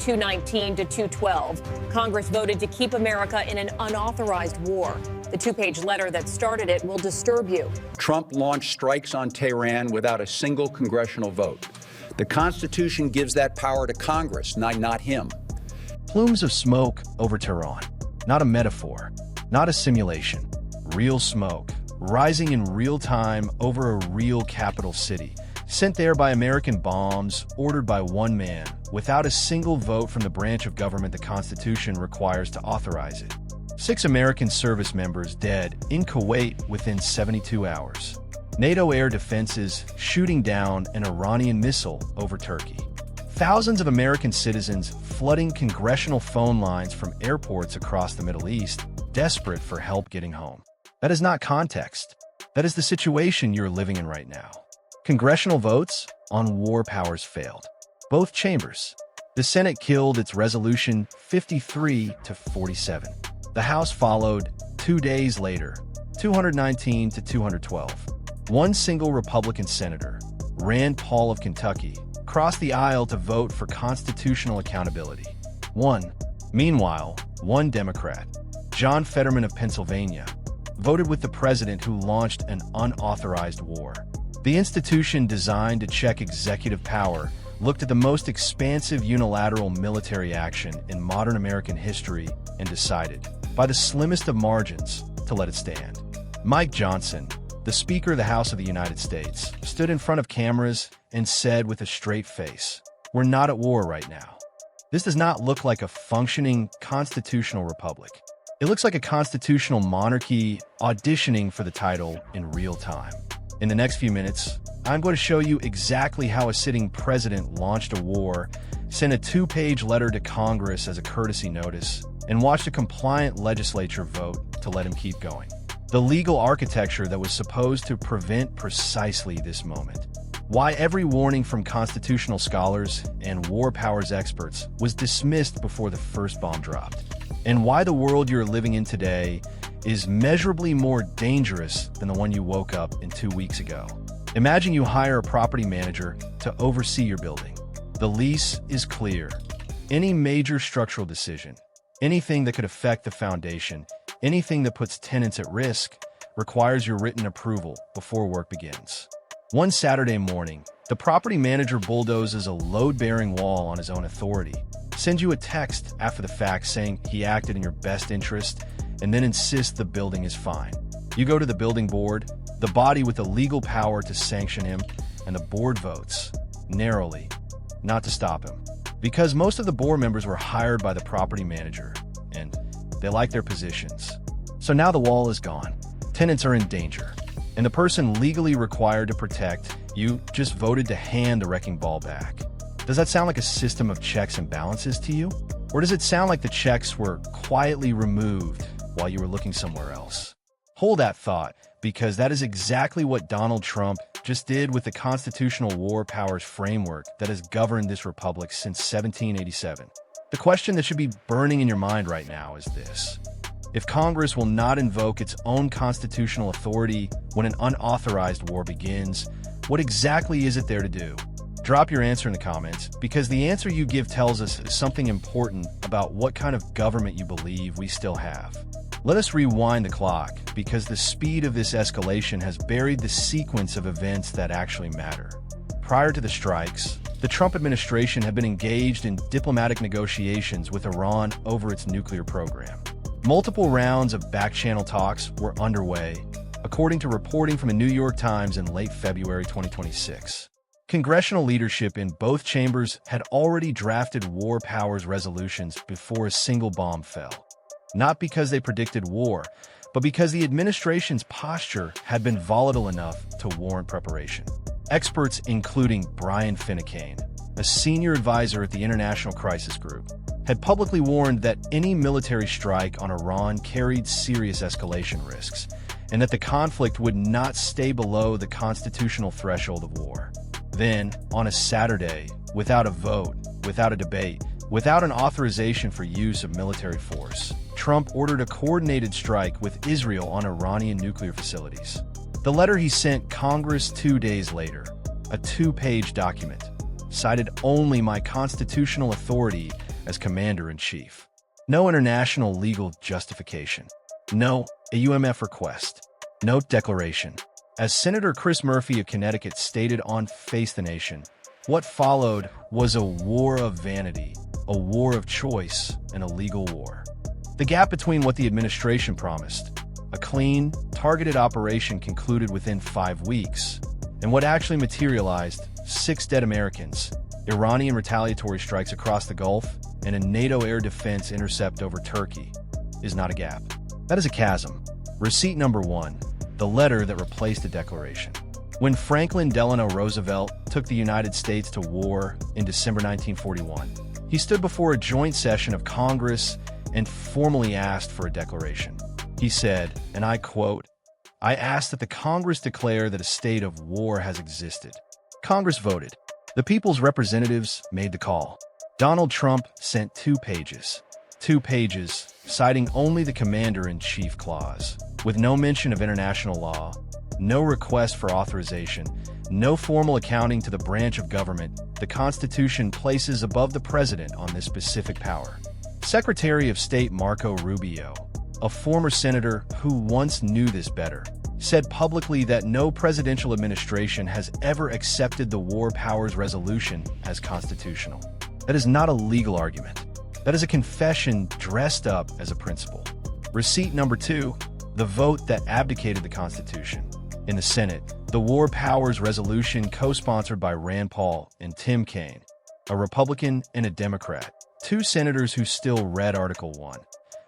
219 to 212. Congress voted to keep America in an unauthorized war. The two-page letter that started it will disturb you. Trump launched strikes on Tehran without a single congressional vote. The Constitution gives that power to Congress, not him. Plumes of smoke over Tehran. Not a metaphor, not a simulation. Real smoke, rising in real time over a real capital city. Sent there by American bombs, ordered by one man, without a single vote from the branch of government the Constitution requires to authorize it. 6 American service members dead in Kuwait within 72 hours. NATO air defenses shooting down an Iranian missile over Turkey. Thousands of American citizens flooding congressional phone lines from airports across the Middle East, desperate for help getting home. That is not context. That is the situation you're living in right now. Congressional votes on war powers failed. Both chambers. The Senate killed its resolution 53 to 47. The House followed 2 days later, 219 to 212. One single Republican senator, Rand Paul of Kentucky, crossed the aisle to vote for constitutional accountability. Meanwhile, one Democrat, John Fetterman of Pennsylvania, voted with the president who launched an unauthorized war. The institution designed to check executive power looked at the most expansive unilateral military action in modern American history and decided, by the slimmest of margins, to let it stand. Mike Johnson, the Speaker of the House of the United States, stood in front of cameras and said with a straight face, "We're not at war right now." This does not look like a functioning constitutional republic. It looks like a constitutional monarchy auditioning for the title in real time. In the next few minutes, I'm going to show you exactly how a sitting president launched a war, sent a 2-page letter to Congress as a courtesy notice, and watched a compliant legislature vote to let him keep going. The legal architecture that was supposed to prevent precisely this moment. Why every warning from constitutional scholars and war powers experts was dismissed before the first bomb dropped. And why the world you're living in today is measurably more dangerous than the one you woke up in 2 weeks ago. Imagine you hire a property manager to oversee your building. The lease is clear. Any major structural decision, anything that could affect the foundation, anything that puts tenants at risk, requires your written approval before work begins. One Saturday morning, the property manager bulldozes a load-bearing wall on his own authority, sends you a text after the fact saying he acted in your best interest, and then insists the building is fine. You go to the building board, the body with the legal power to sanction him, and the board votes, narrowly, not to stop him. Because most of the board members were hired by the property manager, and they like their positions. So now the wall is gone. Tenants are in danger. And the person legally required to protect you just voted to hand the wrecking ball back. Does that sound like a system of checks and balances to you? Or does it sound like the checks were quietly removed while you were looking somewhere else? Hold that thought, because that is exactly what Donald Trump just did with the constitutional war powers framework that has governed this republic since 1787. The question that should be burning in your mind right now is this. If Congress will not invoke its own constitutional authority when an unauthorized war begins, what exactly is it there to do? Drop your answer in the comments, because the answer you give tells us something important about what kind of government you believe we still have. Let us rewind the clock, because the speed of this escalation has buried the sequence of events that actually matter. Prior to the strikes, the Trump administration had been engaged in diplomatic negotiations with Iran over its nuclear program. Multiple rounds of back-channel talks were underway, according to reporting from the New York Times in late February 2026. Congressional leadership in both chambers had already drafted war powers resolutions before a single bomb fell. Not because they predicted war, but because the administration's posture had been volatile enough to warrant preparation. Experts, including Brian Finucane, a senior advisor at the International Crisis Group, had publicly warned that any military strike on Iran carried serious escalation risks, and that the conflict would not stay below the constitutional threshold of war. Then, on a Saturday, without a vote, without a debate, without an authorization for use of military force, Trump ordered a coordinated strike with Israel on Iranian nuclear facilities. The letter he sent Congress 2 days later, a 2-page document, cited only my constitutional authority as commander-in-chief. No international legal justification. No AUMF request. No declaration. As Senator Chris Murphy of Connecticut stated on Face the Nation, what followed was a war of vanity, a war of choice, and a legal war. The gap between what the administration promised, a clean, targeted operation concluded within 5 weeks, and what actually materialized, 6 dead Americans, Iranian retaliatory strikes across the Gulf, and a NATO air defense intercept over Turkey, is not a gap. That is a chasm. Receipt number 1, the letter that replaced the declaration. When Franklin Delano Roosevelt took the United States to war in December 1941, he stood before a joint session of Congress and formally asked for a declaration. He said, and I quote, "I ask that the Congress declare that a state of war has existed." Congress voted. The people's representatives made the call. Donald Trump sent 2 pages. 2 pages, citing only the Commander-in-Chief clause, with no mention of international law, no request for authorization, no formal accounting to the branch of government the Constitution places above the President on this specific power. Secretary of State Marco Rubio, a former senator who once knew this better, said publicly that no presidential administration has ever accepted the War Powers Resolution as constitutional. That is not a legal argument. That is a confession dressed up as a principle. Receipt number 2, the vote that abdicated the Constitution. In the Senate, the War Powers Resolution, co-sponsored by Rand Paul and Tim Kaine, a Republican and a Democrat, 2 senators who still read Article 1,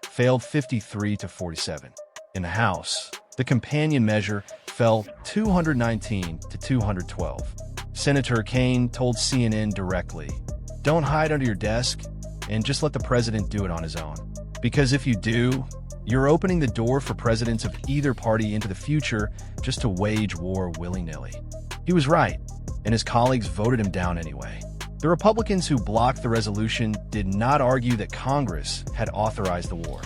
failed 53 to 47. In the House, the companion measure fell 219 to 212. Senator Kaine told CNN directly, "Don't hide under your desk and just let the president do it on his own. Because if you do, you're opening the door for presidents of either party into the future just to wage war willy-nilly." He was right, and his colleagues voted him down anyway. The Republicans who blocked the resolution did not argue that Congress had authorized the war.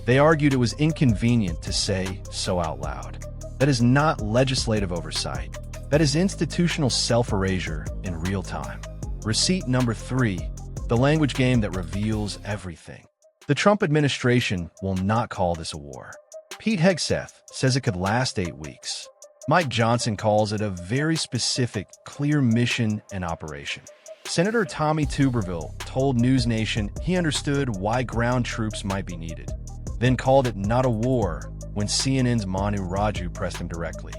They argued it was inconvenient to say so out loud. That is not legislative oversight. That is institutional self-erasure in real time. Receipt number 3, the language game that reveals everything. The Trump administration will not call this a war. Pete Hegseth says it could last 8 weeks. Mike Johnson calls it a very specific, clear mission and operation. Senator Tommy Tuberville told News Nation he understood why ground troops might be needed, then called it not a war when CNN's Manu Raju pressed him directly.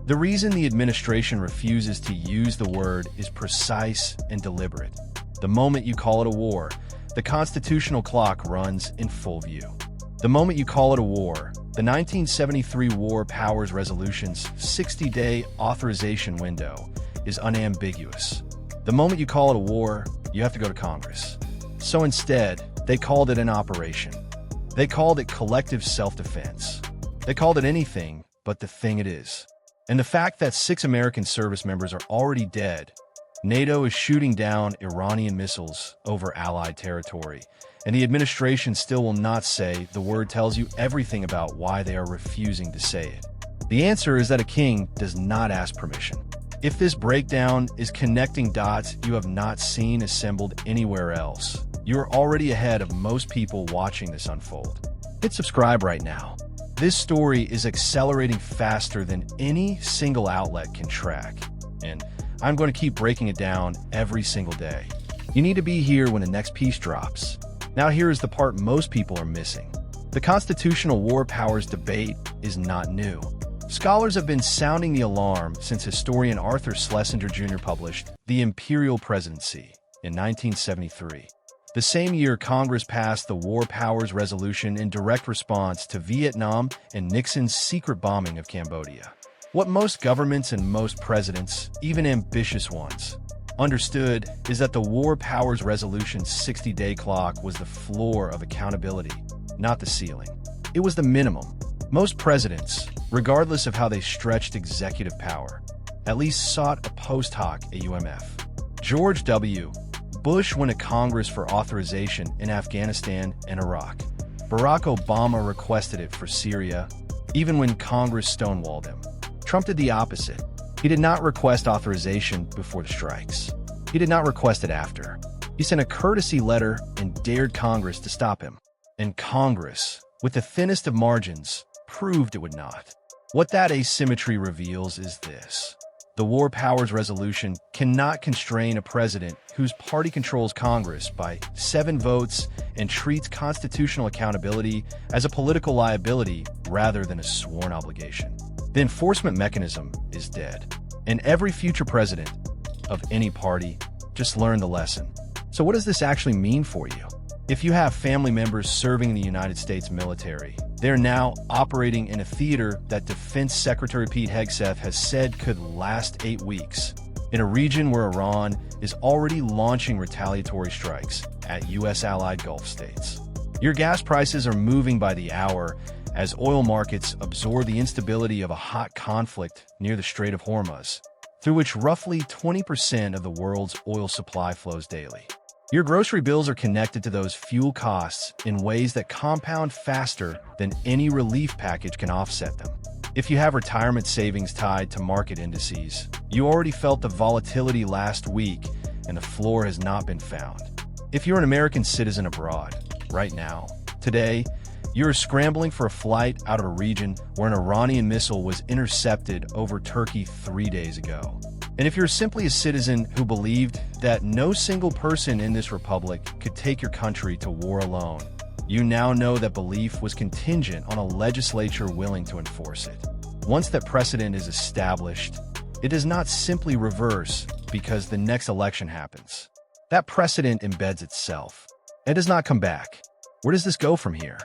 The reason the administration refuses to use the word is precise and deliberate. The moment you call it a war, the constitutional clock runs in full view. The moment you call it a war, the 1973 War Powers Resolution's 60-day authorization window is unambiguous. The moment you call it a war, you have to go to Congress. So instead, they called it an operation. They called it collective self-defense. They called it anything but the thing it is. And the fact that 6 American service members are already dead, NATO is shooting down Iranian missiles over Allied territory, and the administration still will not say the word tells you everything about why they are refusing to say it. The answer is that a king does not ask permission. If this breakdown is connecting dots you have not seen assembled anywhere else, you are already ahead of most people watching this unfold. Hit subscribe right now. This story is accelerating faster than any single outlet can track, and I'm going to keep breaking it down every single day. You need to be here when the next piece drops. Now here is the part most people are missing. The constitutional war powers debate is not new. Scholars have been sounding the alarm since historian Arthur Schlesinger Jr. published The Imperial Presidency in 1973. The same year, Congress passed the War Powers Resolution in direct response to Vietnam and Nixon's secret bombing of Cambodia. What most governments and most presidents, even ambitious ones, understood is that the War Powers Resolution's 60-day clock was the floor of accountability, not the ceiling. It was the minimum. Most presidents, regardless of how they stretched executive power, at least sought a post hoc AUMF. George W. Bush went to Congress for authorization in Afghanistan and Iraq. Barack Obama requested it for Syria, even when Congress stonewalled him. Trump did the opposite. He did not request authorization before the strikes. He did not request it after. He sent a courtesy letter and dared Congress to stop him. And Congress, with the thinnest of margins, proved it would not. What that asymmetry reveals is this. The War Powers Resolution cannot constrain a president whose party controls Congress by 7 votes and treats constitutional accountability as a political liability rather than a sworn obligation. The enforcement mechanism is dead, and every future president of any party just learned the lesson. So what does this actually mean for you? If you have family members serving in the United States military, they're now operating in a theater that Defense Secretary Pete Hegseth has said could last 8 weeks, in a region where Iran is already launching retaliatory strikes at U.S. allied Gulf states. Your gas prices are moving by the hour as oil markets absorb the instability of a hot conflict near the Strait of Hormuz, through which roughly 20% of the world's oil supply flows daily. Your grocery bills are connected to those fuel costs in ways that compound faster than any relief package can offset them. If you have retirement savings tied to market indices, you already felt the volatility last week and the floor has not been found. If you're an American citizen abroad, right now, today, you're scrambling for a flight out of a region where an Iranian missile was intercepted over Turkey 3 days ago. And if you're simply a citizen who believed that no single person in this republic could take your country to war alone, you now know that belief was contingent on a legislature willing to enforce it. Once that precedent is established, it does not simply reverse because the next election happens. That precedent embeds itself. It does not come back. Where does this go from here?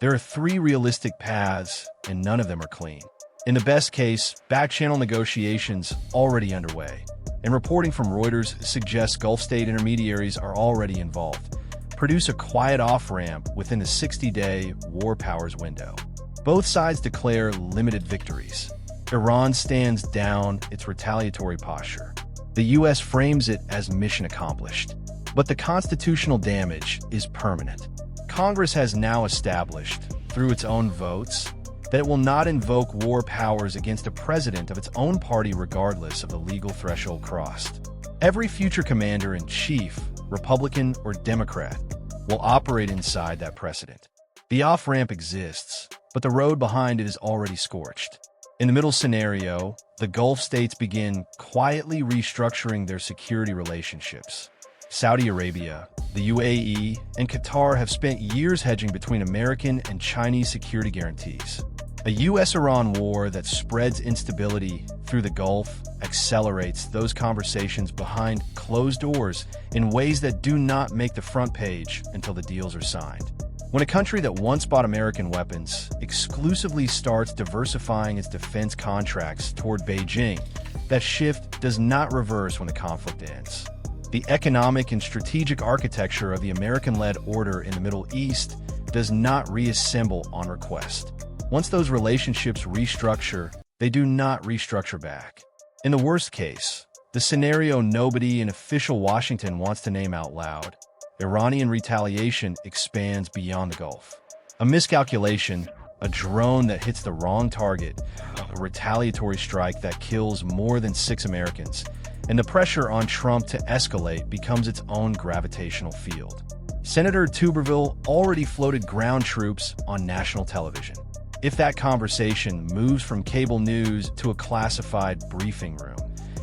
There are 3 realistic paths, and none of them are clean. In the best case, back-channel negotiations already underway, and reporting from Reuters suggests Gulf state intermediaries are already involved. Produce a quiet off-ramp within the 60-day war powers window. Both sides declare limited victories. Iran stands down its retaliatory posture. The U.S. frames it as mission accomplished. But the constitutional damage is permanent. Congress has now established, through its own votes, that it will not invoke war powers against a president of its own party regardless of the legal threshold crossed. Every future commander-in-chief, Republican or Democrat, will operate inside that precedent. The off-ramp exists, but the road behind it is already scorched. In the middle scenario, the Gulf states begin quietly restructuring their security relationships. Saudi Arabia, the UAE, and Qatar have spent years hedging between American and Chinese security guarantees. A U.S.-Iran war that spreads instability through the Gulf accelerates those conversations behind closed doors in ways that do not make the front page until the deals are signed. When a country that once bought American weapons exclusively starts diversifying its defense contracts toward Beijing, that shift does not reverse when the conflict ends. The economic and strategic architecture of the American-led order in the Middle East does not reassemble on request. Once those relationships restructure, they do not restructure back. In the worst case, the scenario nobody in official Washington wants to name out loud, Iranian retaliation expands beyond the Gulf. A miscalculation, a drone that hits the wrong target, a retaliatory strike that kills more than 6 Americans, and the pressure on Trump to escalate becomes its own gravitational field. Senator Tuberville already floated ground troops on national television. If that conversation moves from cable news to a classified briefing room,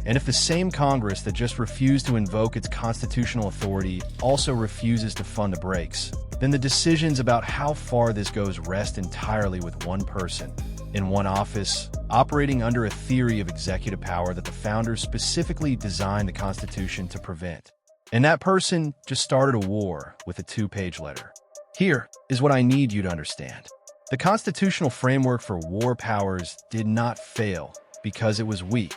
and if the same Congress that just refused to invoke its constitutional authority also refuses to fund the brakes, then the decisions about how far this goes rest entirely with one person, in one office, operating under a theory of executive power that the founders specifically designed the Constitution to prevent. And that person just started a war with a 2-page letter. Here is what I need you to understand. The constitutional framework for war powers did not fail because it was weak.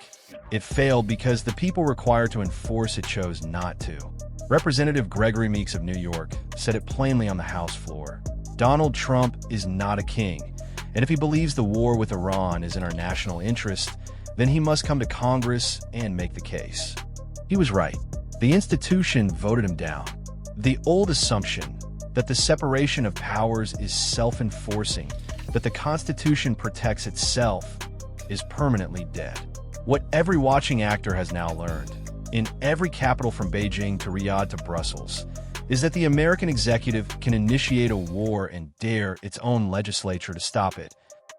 It failed because the people required to enforce it chose not to. Representative Gregory Meeks of New York said it plainly on the House floor. Donald Trump is not a king, and if he believes the war with Iran is in our national interest, then he must come to Congress and make the case. He was right. The institution voted him down. The old assumption that the separation of powers is self-enforcing, that the Constitution protects itself, is permanently dead. What every watching actor has now learned, in every capital from Beijing to Riyadh to Brussels is that the American executive can initiate a war and dare its own legislature to stop it,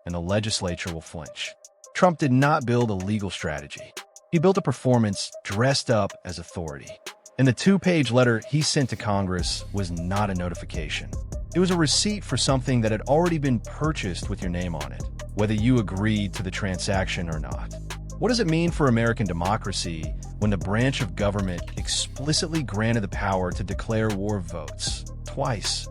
and the legislature will flinch. Trump did not build a legal strategy. He built a performance dressed up as authority. And the two-page letter he sent to Congress was not a notification. It was a receipt for something that had already been purchased with your name on it, whether you agreed to the transaction or not. What does it mean for American democracy when the branch of government explicitly granted the power to declare war votes twice,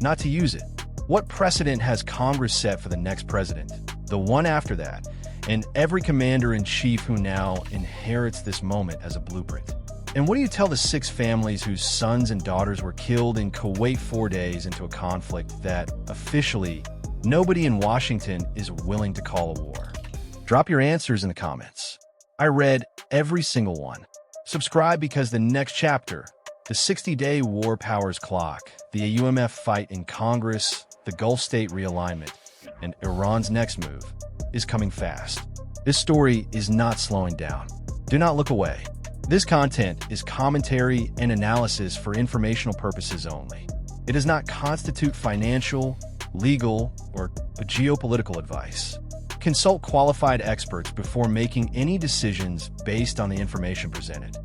not to use it? What precedent has Congress set for the next president, the one after that, and every commander-in-chief who now inherits this moment as a blueprint? And what do you tell the 6 families whose sons and daughters were killed in Kuwait 4 days into a conflict that, officially, nobody in Washington is willing to call a war? Drop your answers in the comments. I read every single one. Subscribe because the next chapter, the 60-day war powers clock, the UMF fight in Congress, the Gulf state realignment, and Iran's next move, is coming fast. This story is not slowing down. Do not look away. This content is commentary and analysis for informational purposes only. It does not constitute financial, legal, or geopolitical advice. Consult qualified experts before making any decisions based on the information presented.